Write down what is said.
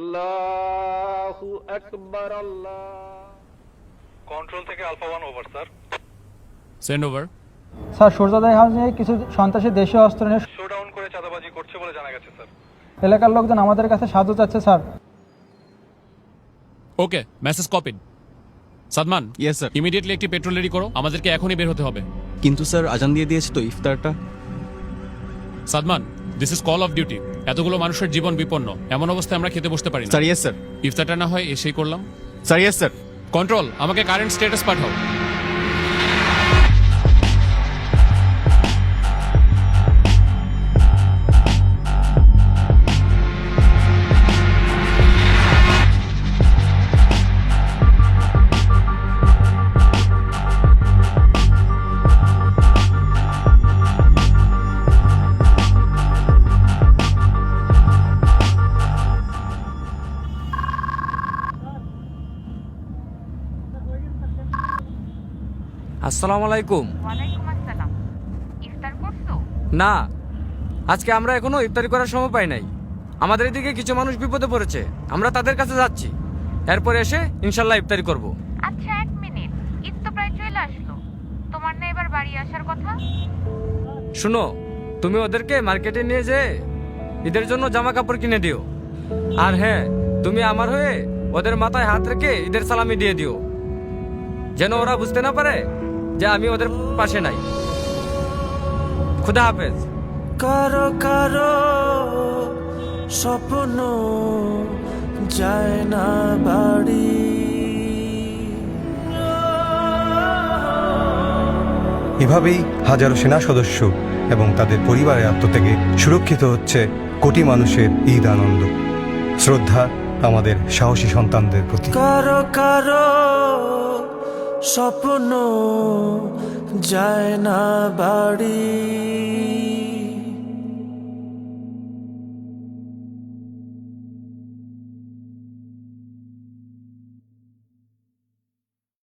আল্লাহু আকবার। আল্লাহ। কন্ট্রোল থেকে alpha 1 over sir. Send over. Sir সূর্যোদয় হাউসে কিছু সন্ত্রাসী দেশীয় অস্ত্র নিয়ে শোডাউন করে চাঁদাবাজি করছে বলে জানা গেছে স্যার। এলাকার লোকজন আমাদের কাছে সাহায্য চাচ্ছে sir. Okay, message copied. Sadman, yes sir. Immediately একটি পেট্রোল রেডি করো, আমাদেরকে এখনই বের হতে হবে। কিন্তু স্যার আজান দিয়ে দিয়েছে তো ইফতারটা। Sadman, this is call of duty. এতগুলো মানুষের জীবন বিপন্ন, এমন অবস্থায় আমরা খেতে বসতে পারি না। Sir yes sir. ইফতারটা না হয় এসেই করলাম। Sir yes sir. কন্ট্রোল, আমাকে কারেন্ট স্ট্যাটাস পাঠাও। আসসালামু আলাইকুম। ওয়ালাইকুম আসসালাম। ইফতার করছো? না, আজকে আমরা এখনো ইফতারি করার সময় পাই নাই। আমাদের এদিকে কিছু মানুষ বিপদে পড়েছে, আমরা তাদের কাছে যাচ্ছি। এরপর এসে ইনশাল্লাহ ইফতারি করব। আচ্ছা, 1 মিনিট, ঈদ তো প্রায় চলে আসলো। তোমার না এবার বাড়ি আসার কথা? শুনো, তুমি ওদেরকে মার্কেটে নিয়ে যেয়ে ঈদের জন্য জামা কাপড় কিনে দিও। আর হ্যাঁ, তুমি আমার হয়ে ওদের মাথায় হাত রেখে ঈদের সালামি দিয়ে দিও, যেন ওরা বুঝতে না পারে যে আমি ওদের পাশে নাই। খুদা হাফেজ। কারো কারো স্বপ্ন যায় না বাড়ি। এভাবেই হাজারো সেনা সদস্য এবং তাদের পরিবারের আত্মত্যাগে সুরক্ষিত হচ্ছে কোটি মানুষের ঈদ আনন্দ। শ্রদ্ধা আমাদের সাহসী সন্তানদের প্রতি। কারো কারো স্বপ্ন যায় না বাড়ি।